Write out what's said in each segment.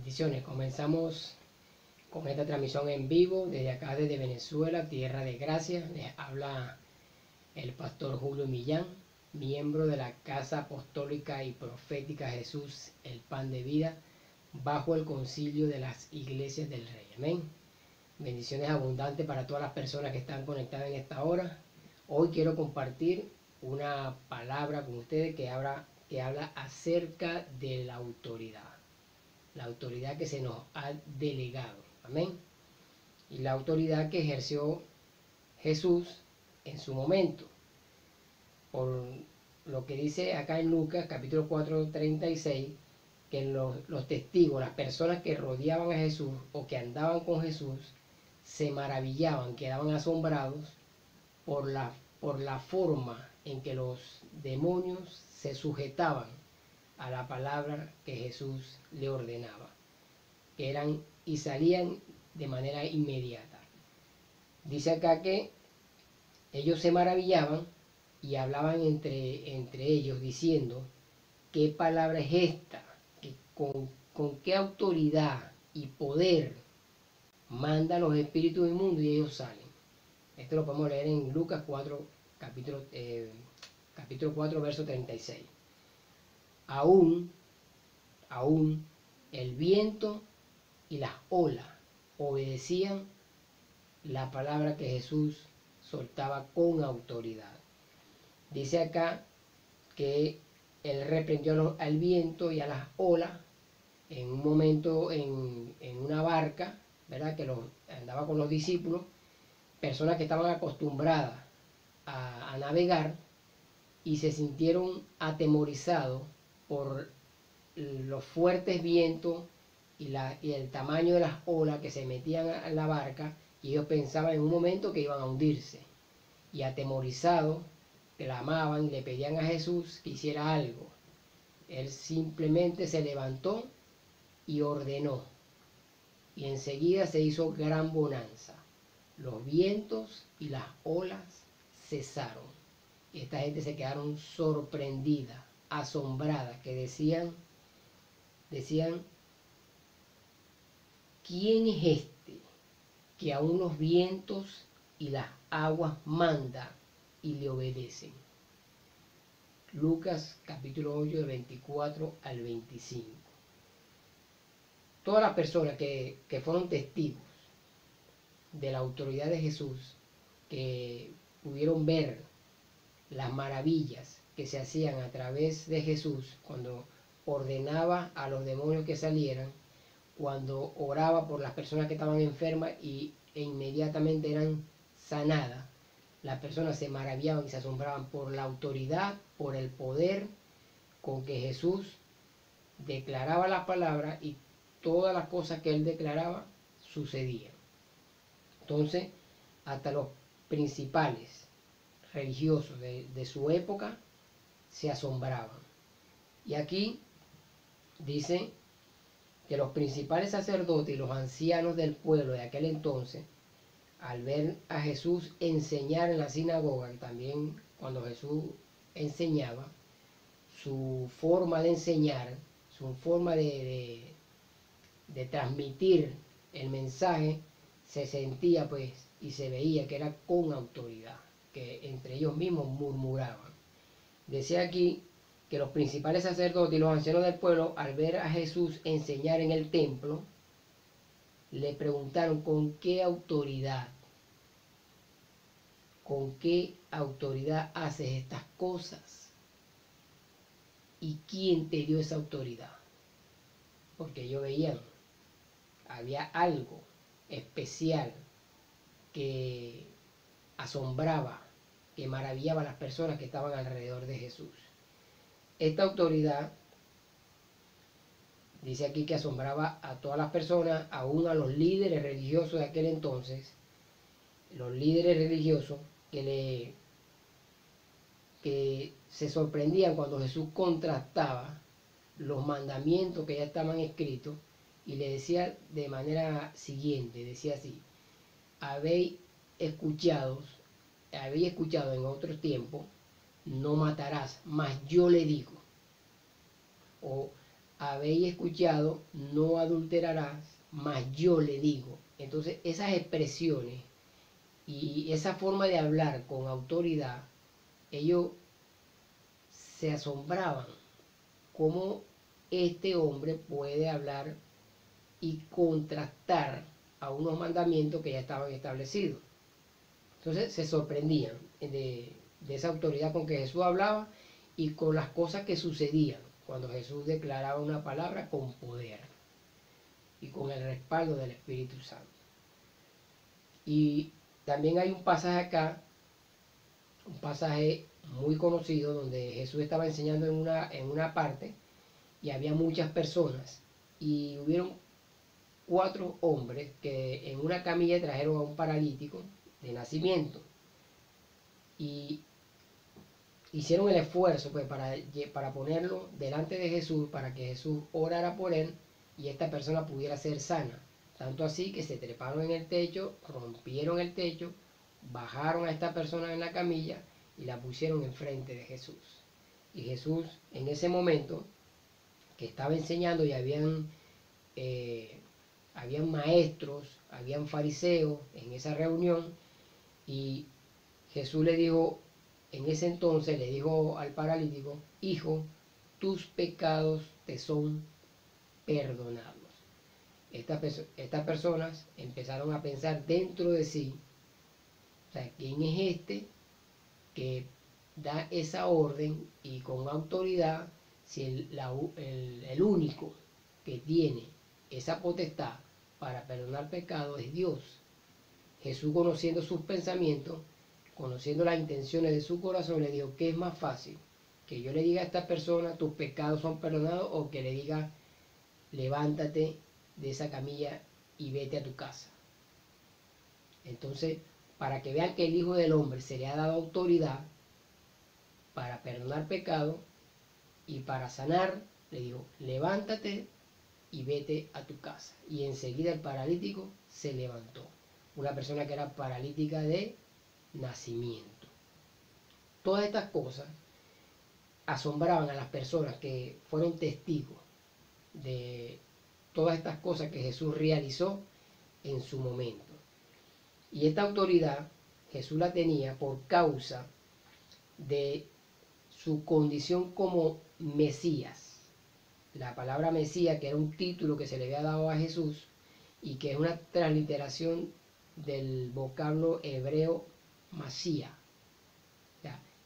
Bendiciones, comenzamos con esta transmisión en vivo desde acá, desde Venezuela, tierra de gracia. Les habla el pastor Julio Millán, miembro de la Casa Apostólica y Profética Jesús, el Pan de Vida, bajo el concilio de las iglesias del Rey. Amén. Bendiciones abundantes para todas las personas que están conectadas en esta hora. Hoy quiero compartir una palabra con ustedes que habla acerca de la autoridad que se nos ha delegado. Amén. Y la autoridad que ejerció Jesús en su momento. Por lo que dice acá en Lucas capítulo 4, 36, que los testigos, las personas que rodeaban a Jesús o que andaban con Jesús, se maravillaban, quedaban asombrados por la forma en que los demonios se sujetaban a la palabra que Jesús le ordenaba, que eran y salían de manera inmediata. Dice acá que ellos se maravillaban y hablaban entre ellos diciendo: ¿qué palabra es esta? ¿Con qué autoridad y poder manda los espíritus inmundos y ellos salen? Esto lo podemos leer en Lucas 4, capítulo 4, verso 36. Aún el viento y las olas obedecían la palabra que Jesús soltaba con autoridad. Dice acá que él reprendió al viento y a las olas en un momento en una barca, ¿verdad? Que andaba con los discípulos, personas que estaban acostumbradas a navegar, y se sintieron atemorizados por los fuertes vientos y el tamaño de las olas que se metían en la barca, y ellos pensaban en un momento que iban a hundirse, y atemorizados clamaban y le pedían a Jesús que hiciera algo. Él simplemente se levantó y ordenó, y enseguida se hizo gran bonanza. Los vientos y las olas cesaron, y esta gente se quedaron sorprendida, asombrada, que decían, ¿quién es este que aún los vientos y las aguas manda y le obedecen? Lucas capítulo 8, del 24 al 25. Todas las personas que fueron testigos de la autoridad de Jesús, que pudieron ver las maravillas que se hacían a través de Jesús cuando ordenaba a los demonios que salieran, cuando oraba por las personas que estaban enfermas e inmediatamente eran sanadas, las personas se maravillaban y se asombraban por la autoridad, por el poder con que Jesús declaraba la palabra, y todas las cosas que él declaraba sucedían. Entonces, hasta los principales religiosos de su época se asombraban. Y aquí dice que los principales sacerdotes y los ancianos del pueblo de aquel entonces, al ver a Jesús enseñar en la sinagoga, y también cuando Jesús enseñaba, su forma de enseñar, su forma de transmitir el mensaje, se sentía pues y se veía que era con autoridad, que entre ellos mismos murmuraban. Decía aquí que los principales sacerdotes y los ancianos del pueblo, al ver a Jesús enseñar en el templo, le preguntaron: ¿con qué autoridad haces estas cosas? ¿Y quién te dio esa autoridad? Porque ellos veían, había algo especial que asombraba, que maravillaba a las personas que estaban alrededor de Jesús. Esta autoridad, dice aquí, que asombraba a todas las personas, aún a los líderes religiosos de aquel entonces, los líderes religiosos que se sorprendían cuando Jesús contrastaba los mandamientos que ya estaban escritos, y le decía de manera siguiente, decía así: habéis escuchado en otros tiempos, no matarás, mas yo le digo. O habéis escuchado, no adulterarás, mas yo le digo. Entonces esas expresiones y esa forma de hablar con autoridad, ellos se asombraban cómo este hombre puede hablar y contrastar a unos mandamientos que ya estaban establecidos. Entonces se sorprendían de esa autoridad con que Jesús hablaba y con las cosas que sucedían cuando Jesús declaraba una palabra con poder y con el respaldo del Espíritu Santo. Y también hay un pasaje acá, un pasaje muy conocido, donde Jesús estaba enseñando en una parte y había muchas personas y hubieron 4 hombres que en una camilla trajeron a un paralítico de nacimiento y hicieron el esfuerzo pues para ponerlo delante de Jesús, para que Jesús orara por él y esta persona pudiera ser sana. Tanto así que se treparon en el techo, rompieron el techo, bajaron a esta persona en la camilla y la pusieron enfrente de Jesús. Y Jesús en ese momento que estaba enseñando y habían maestros, habían fariseos en esa reunión y Jesús le dijo, en ese entonces le dijo al paralítico, hijo, tus pecados te son perdonados. Estas personas empezaron a pensar dentro de sí, o sea, ¿quién es este que da esa orden y con autoridad, si el único que tiene esa potestad para perdonar pecados es Dios? Jesús, conociendo sus pensamientos, conociendo las intenciones de su corazón, le dijo, ¿qué es más fácil? Que yo le diga a esta persona, tus pecados son perdonados, o que le diga, levántate de esa camilla y vete a tu casa. Entonces, para que vean que el Hijo del Hombre se le ha dado autoridad para perdonar pecado y para sanar, le dijo, levántate y vete a tu casa. Y enseguida el paralítico se levantó. Una persona que era paralítica de nacimiento. Todas estas cosas asombraban a las personas que fueron testigos de todas estas cosas que Jesús realizó en su momento. Y esta autoridad Jesús la tenía por causa de su condición como Mesías. La palabra Mesías, que era un título que se le había dado a Jesús y que es una transliteración del vocablo hebreo Masías.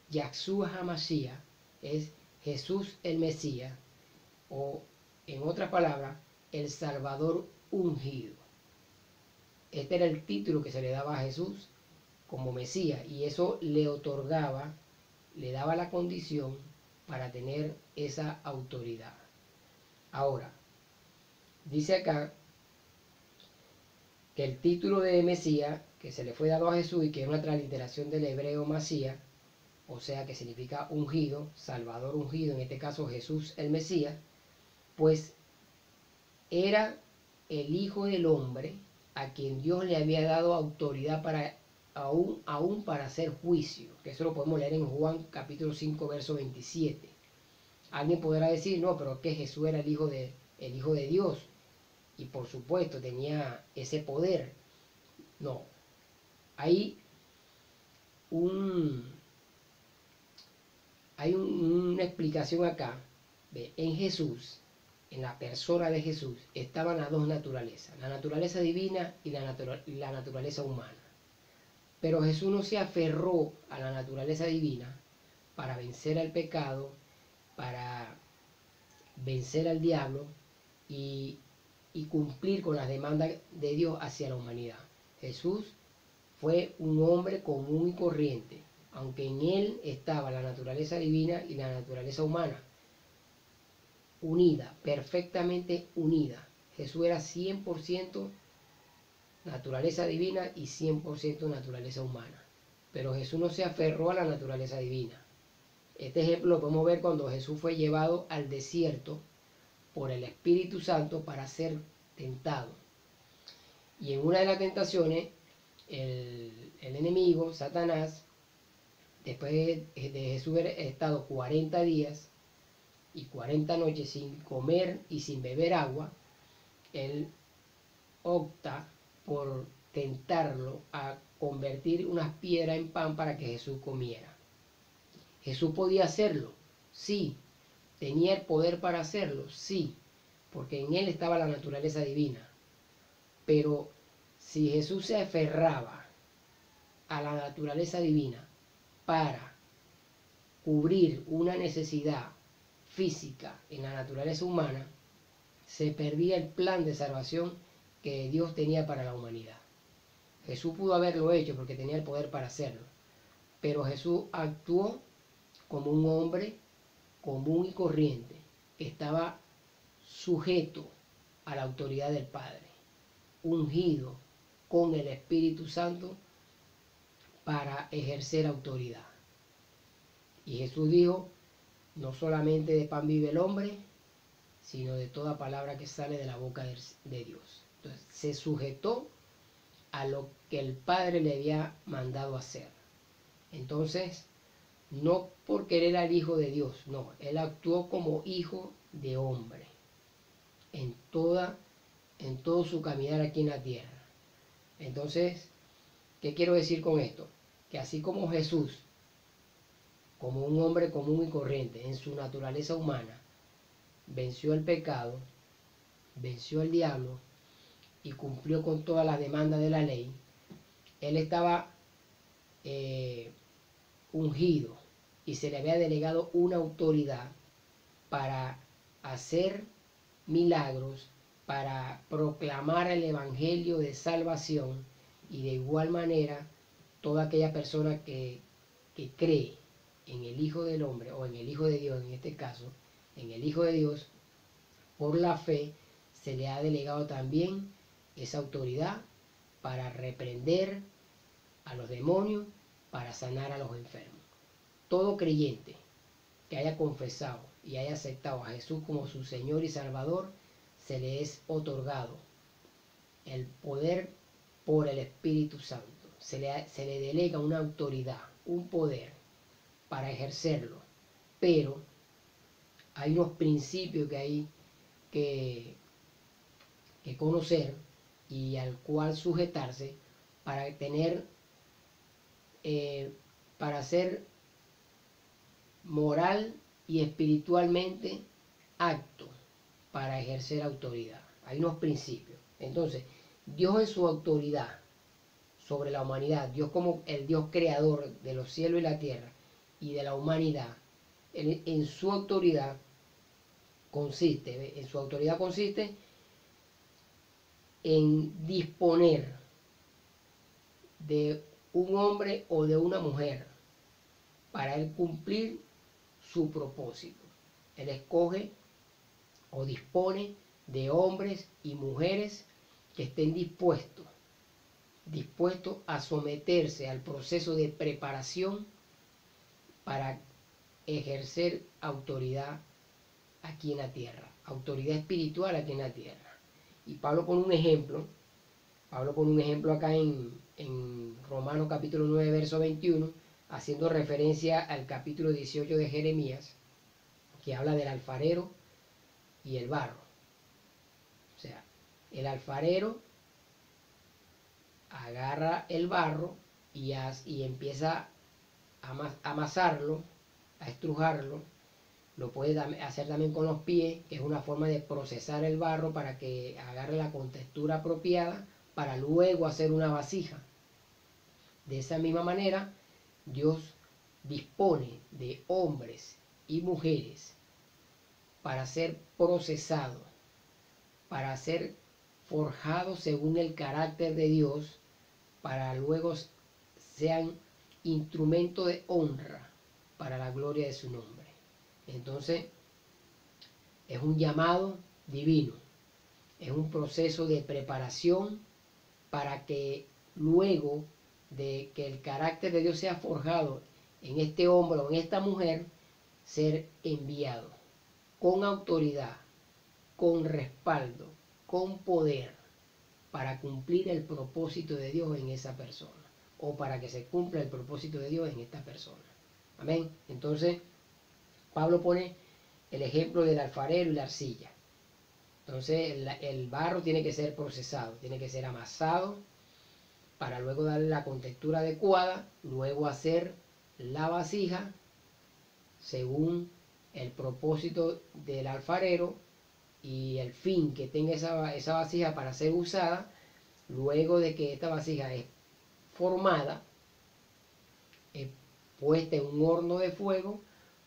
Yahshua HaMashiach es Jesús el Mesías, o en otras palabras, el Salvador ungido. Este era el título que se le daba a Jesús como Mesías, y eso le otorgaba, le daba la condición para tener esa autoridad. Ahora, dice acá que el título de Mesías que se le fue dado a Jesús y que es una transliteración del hebreo Masías, o sea que significa ungido, Salvador ungido, en este caso Jesús el Mesías, pues era el Hijo del Hombre a quien Dios le había dado autoridad para aún para hacer juicio, que eso lo podemos leer en Juan capítulo 5 verso 27. Alguien podrá decir, no, pero que Jesús era el Hijo de Dios y por supuesto tenía ese poder. No, hay una explicación acá. En Jesús, en la persona de Jesús, estaban las dos naturalezas, la naturaleza divina y la naturaleza humana. Pero Jesús no se aferró a la naturaleza divina para vencer al pecado, para vencer al diablo y cumplir con las demandas de Dios hacia la humanidad. Jesús fue un hombre común y corriente, aunque en él estaba la naturaleza divina y la naturaleza humana, unida, perfectamente unida. Jesús era 100% naturaleza divina y 100% naturaleza humana. Pero Jesús no se aferró a la naturaleza divina. Este ejemplo lo podemos ver cuando Jesús fue llevado al desierto por el Espíritu Santo para ser tentado. Y en una de las tentaciones, el enemigo, Satanás, después de Jesús haber estado 40 días y 40 noches sin comer y sin beber agua, él opta por tentarlo a convertir unas piedras en pan para que Jesús comiera. Jesús podía hacerlo, sí. Tenía el poder para hacerlo, sí, porque en él estaba la naturaleza divina. Pero si Jesús se aferraba a la naturaleza divina para cubrir una necesidad física en la naturaleza humana, se perdía el plan de salvación que Dios tenía para la humanidad. Jesús pudo haberlo hecho porque tenía el poder para hacerlo, pero Jesús actuó como un hombre común y corriente que estaba sujeto a la autoridad del Padre, ungido con el Espíritu Santo para ejercer autoridad. Y Jesús dijo, no solamente de pan vive el hombre, sino de toda palabra que sale de la boca de Dios. Entonces se sujetó a lo que el Padre le había mandado hacer. Entonces, no por querer al Hijo de Dios, no, él actuó como hijo de hombre en todo su caminar aquí en la tierra. Entonces, ¿qué quiero decir con esto? Que así como Jesús, como un hombre común y corriente en su naturaleza humana, venció el pecado, venció al diablo y cumplió con todas las demandas de la ley, él estaba ungido y se le había delegado una autoridad para hacer milagros, para proclamar el evangelio de salvación, y de igual manera toda aquella persona que cree en el Hijo del Hombre, o en el Hijo de Dios en este caso, en el Hijo de Dios, por la fe se le ha delegado también esa autoridad para reprender a los demonios, para sanar a los enfermos. Todo creyente que haya confesado y haya aceptado a Jesús como su Señor y Salvador, se le es otorgado el poder por el Espíritu Santo. Se le delega una autoridad, un poder para ejercerlo. Pero hay unos principios que hay que conocer y al cual sujetarse para tener, para ser moral y espiritualmente apto para ejercer autoridad. Hay unos principios. Entonces, Dios en su autoridad sobre la humanidad, Dios como el Dios creador de los cielos y la tierra y de la humanidad, en su autoridad consiste en disponer de un hombre o de una mujer para él cumplir su propósito. Él escoge o dispone de hombres y mujeres que estén dispuestos a someterse al proceso de preparación para ejercer autoridad aquí en la tierra, autoridad espiritual aquí en la tierra. Y Pablo pone un ejemplo acá en Romanos capítulo 9, verso 21, haciendo referencia al capítulo 18 de Jeremías, que habla del alfarero y el barro. O sea, el alfarero agarra el barro y empieza a amasarlo, a estrujarlo. Lo puede hacer también con los pies, que es una forma de procesar el barro para que agarre la contextura apropiada para luego hacer una vasija. De esa misma manera, Dios dispone de hombres y mujeres para ser procesados, para ser forjados según el carácter de Dios, para luego sean instrumento de honra para la gloria de su nombre. Entonces, es un llamado divino, es un proceso de preparación para que luego de que el carácter de Dios sea forjado en este hombre o en esta mujer, ser enviado con autoridad, con respaldo, con poder, para cumplir el propósito de Dios en esa persona, o para que se cumpla el propósito de Dios en esta persona. Amén. Entonces, Pablo pone el ejemplo del alfarero y la arcilla. Entonces el barro tiene que ser procesado, tiene que ser amasado para luego darle la contextura adecuada, luego hacer la vasija según el propósito del alfarero y el fin que tenga esa vasija para ser usada. Luego de que esta vasija es formada, es puesta en un horno de fuego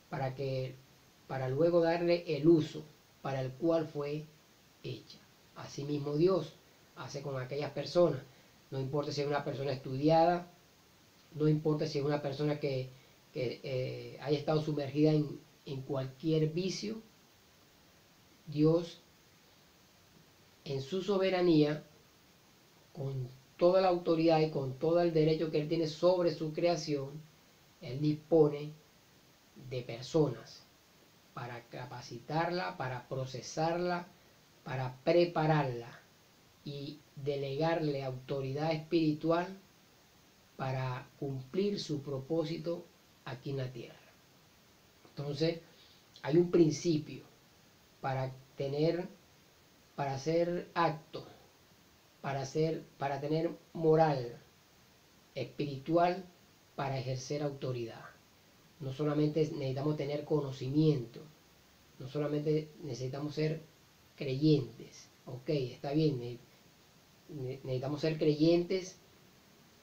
para luego darle el uso para el cual fue hecha. Asimismo Dios hace con aquellas personas, no importa si es una persona estudiada, no importa si es una persona que haya estado sumergida en cualquier vicio. Dios, en su soberanía, con toda la autoridad y con todo el derecho que Él tiene sobre su creación, Él dispone de personas para capacitarla, para procesarla, para prepararla y delegarle autoridad espiritual para cumplir su propósito aquí en la tierra. Entonces, hay un principio para hacer actos, para tener moral espiritual, para ejercer autoridad. No solamente necesitamos tener conocimiento, no solamente necesitamos ser creyentes. Ok, está bien, necesitamos ser creyentes,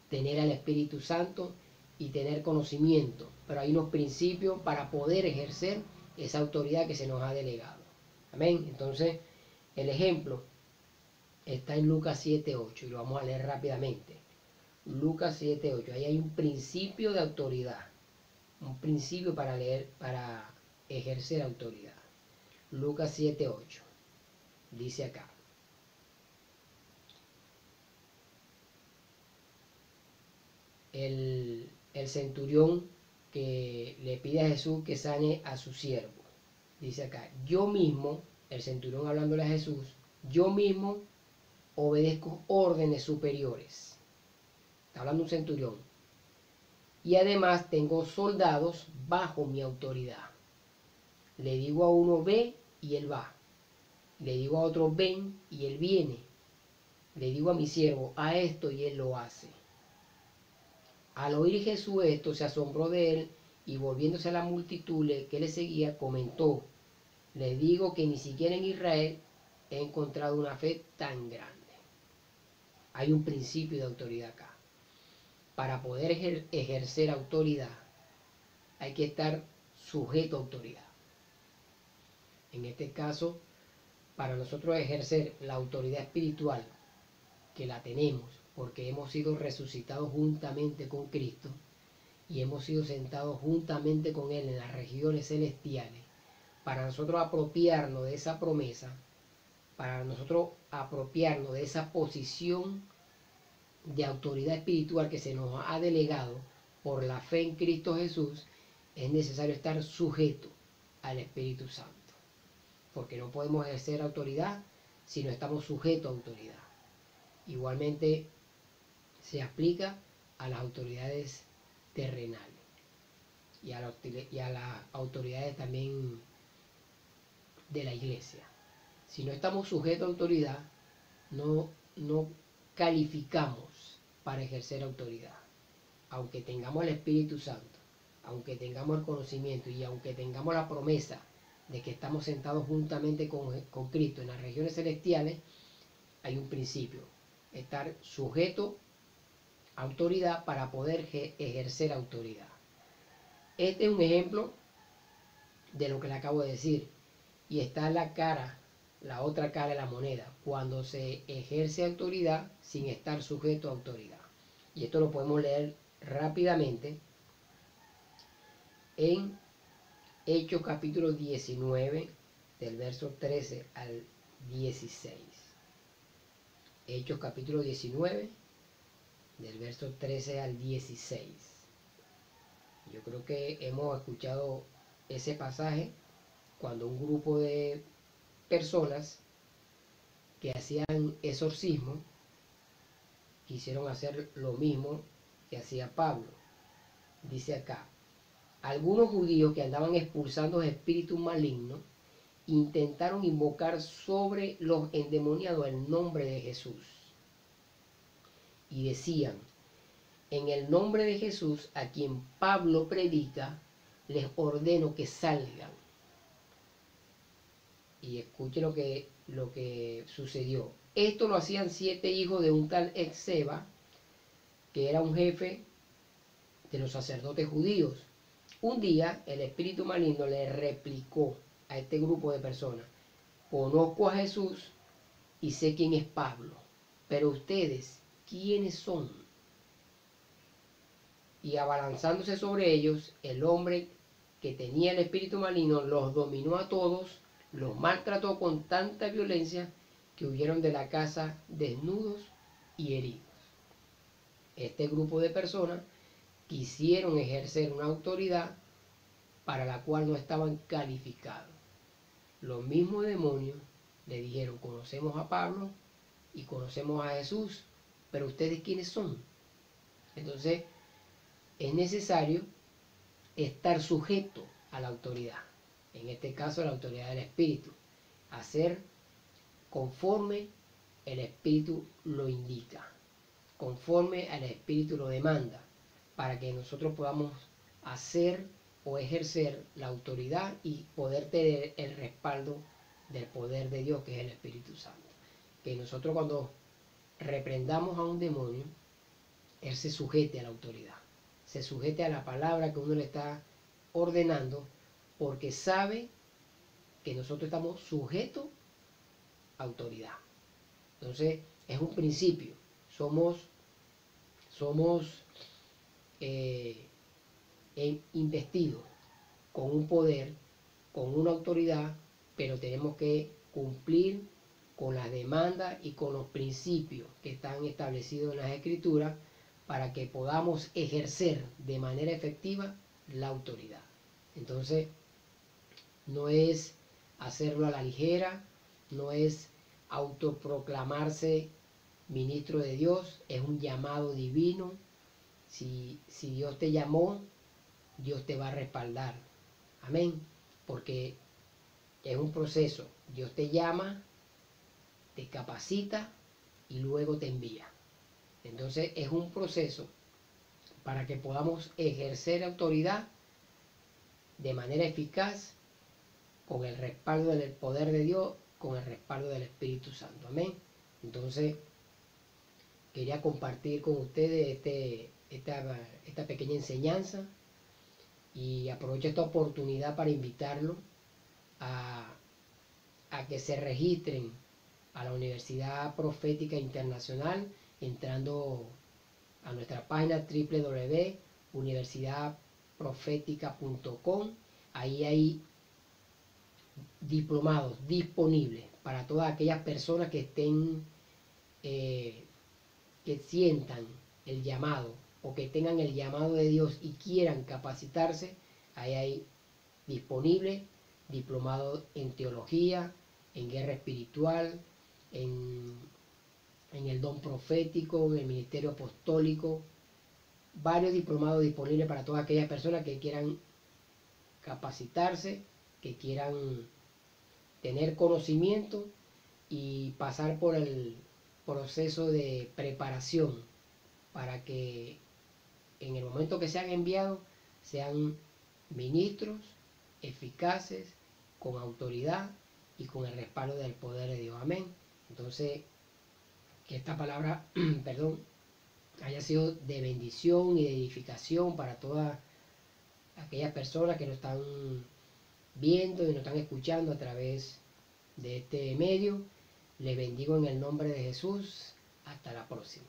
tener al Espíritu Santo y tener conocimiento, pero hay unos principios para poder ejercer esa autoridad que se nos ha delegado. Amén. Entonces, el ejemplo está en Lucas 7:8 y lo vamos a leer rápidamente. Lucas 7:8, ahí hay un principio de autoridad, un principio para ejercer autoridad. Lucas 7:8 dice acá: el centurión que le pide a Jesús que sane a su siervo, dice acá: yo mismo, el centurión hablándole a Jesús, yo mismo obedezco órdenes superiores. Está hablando un centurión. Y además tengo soldados bajo mi autoridad. Le digo a uno ve y él va. Le digo a otro ven y él viene. Le digo a mi siervo a esto y él lo hace. Al oír Jesús esto, se asombró de él y volviéndose a la multitud que le seguía, comentó: le digo que ni siquiera en Israel he encontrado una fe tan grande. Hay un principio de autoridad acá. Para poder ejercer autoridad hay que estar sujeto a autoridad. En este caso, para nosotros ejercer la autoridad espiritual, que la tenemos porque hemos sido resucitados juntamente con Cristo y hemos sido sentados juntamente con Él en las regiones celestiales, para nosotros apropiarnos de esa promesa, para nosotros apropiarnos de esa posición de autoridad espiritual que se nos ha delegado por la fe en Cristo Jesús, es necesario estar sujeto al Espíritu Santo, porque no podemos ejercer autoridad si no estamos sujetos a autoridad. Igualmente se aplica a las autoridades terrenales y a las autoridades también de la iglesia. Si no estamos sujetos a autoridad, no calificamos para ejercer autoridad. Aunque tengamos el Espíritu Santo, aunque tengamos el conocimiento y aunque tengamos la promesa de que estamos sentados juntamente con Cristo en las regiones celestiales, hay un principio: estar sujeto a autoridad para poder ejercer autoridad. Este es un ejemplo de lo que le acabo de decir. Y está la otra cara de la moneda, cuando se ejerce autoridad sin estar sujeto a autoridad. Y esto lo podemos leer rápidamente en Hechos capítulo 19, del verso 13 al 16. Hechos capítulo 19, del verso 13 al 16. Yo creo que hemos escuchado ese pasaje cuando un grupo de personas que hacían exorcismo quisieron hacer lo mismo que hacía Pablo. Dice acá: algunos judíos que andaban expulsando espíritus malignos intentaron invocar sobre los endemoniados el nombre de Jesús. Y decían: en el nombre de Jesús, a quien Pablo predica, les ordeno que salgan. Y escuche lo que sucedió. Esto lo hacían 7 hijos de un tal Exeba, que era un jefe de los sacerdotes judíos. Un día el espíritu maligno le replicó a este grupo de personas: conozco a Jesús y sé quién es Pablo, pero ustedes, ¿quiénes son? Y abalanzándose sobre ellos, el hombre que tenía el espíritu maligno los dominó a todos, los maltrató con tanta violencia que huyeron de la casa desnudos y heridos. Este grupo de personas quisieron ejercer una autoridad para la cual no estaban calificados. Los mismos demonios le dijeron: conocemos a Pablo y conocemos a Jesús, pero ustedes, ¿quiénes son? Entonces es necesario estar sujeto a la autoridad, en este caso la autoridad del Espíritu, hacer conforme el Espíritu lo indica, conforme al Espíritu lo demanda, para que nosotros podamos hacer o ejercer la autoridad y poder tener el respaldo del poder de Dios, que es el Espíritu Santo. Que nosotros, cuando reprendamos a un demonio, él se sujete a la autoridad, se sujete a la palabra que uno le está ordenando, porque sabe que nosotros estamos sujetos a autoridad. Entonces es un principio, somos investidos con un poder, con una autoridad, pero tenemos que cumplir con las demandas y con los principios que están establecidos en las Escrituras, para que podamos ejercer de manera efectiva la autoridad. Entonces no es hacerlo a la ligera, no es autoproclamarse ministro de Dios, es un llamado divino. Si Dios te llamó, Dios te va a respaldar. Amén. Porque es un proceso. Dios te llama, te capacita y luego te envía. Entonces es un proceso para que podamos ejercer autoridad de manera eficaz, con el respaldo del poder de Dios, con el respaldo del Espíritu Santo. Amén. Entonces quería compartir con ustedes esta pequeña enseñanza, y aprovecho esta oportunidad para invitarlos a que se registren a la Universidad Profética Internacional, entrando a nuestra página www.universidadprofetica.com. Ahí hay diplomados disponibles para todas aquellas personas que estén que sientan el llamado, o que tengan el llamado de Dios y quieran capacitarse. Ahí hay disponible diplomados en teología, en guerra espiritual, en el don profético, en el ministerio apostólico, varios diplomados disponibles para todas aquellas personas que quieran capacitarse, que quieran tener conocimiento y pasar por el proceso de preparación, para que en el momento que sean enviados sean ministros eficaces, con autoridad y con el respaldo del poder de Dios. Amén. Entonces, que esta palabra perdón, haya sido de bendición y de edificación para todas aquellas personas que nos están viendo y nos están escuchando a través de este medio. Les bendigo en el nombre de Jesús. Hasta la próxima.